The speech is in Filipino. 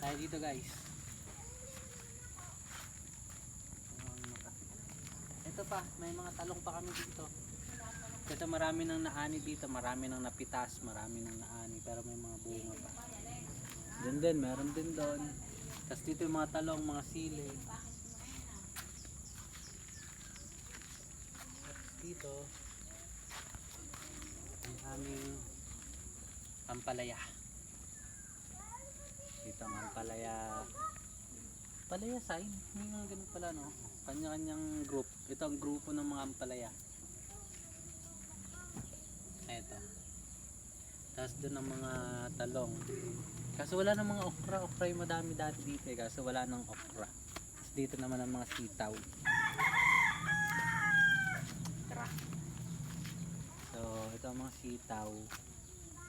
tayo dito guys. Ito pa, may mga talong pa kami dito. Kasi marami nang naani dito, marami nang napitas, marami nang naani, pero may mga bunga pa. Diyan din, meron din doon. Tapos dito yung mga talong, mga sili. Dito ang aming ampalaya. Dito ang ampalaya. Palaya side, may mga ganun pala no. Kanya-kanyang group. Ito ang grupo ng mga ampalaya. Ito. Tapos doon ang mga talong. Kaso wala ng mga okra. Okra yung madami dati dito eh. Kaso wala ng okra. Tapos dito naman ang mga sitaw. Tara. So ito ang mga sitaw.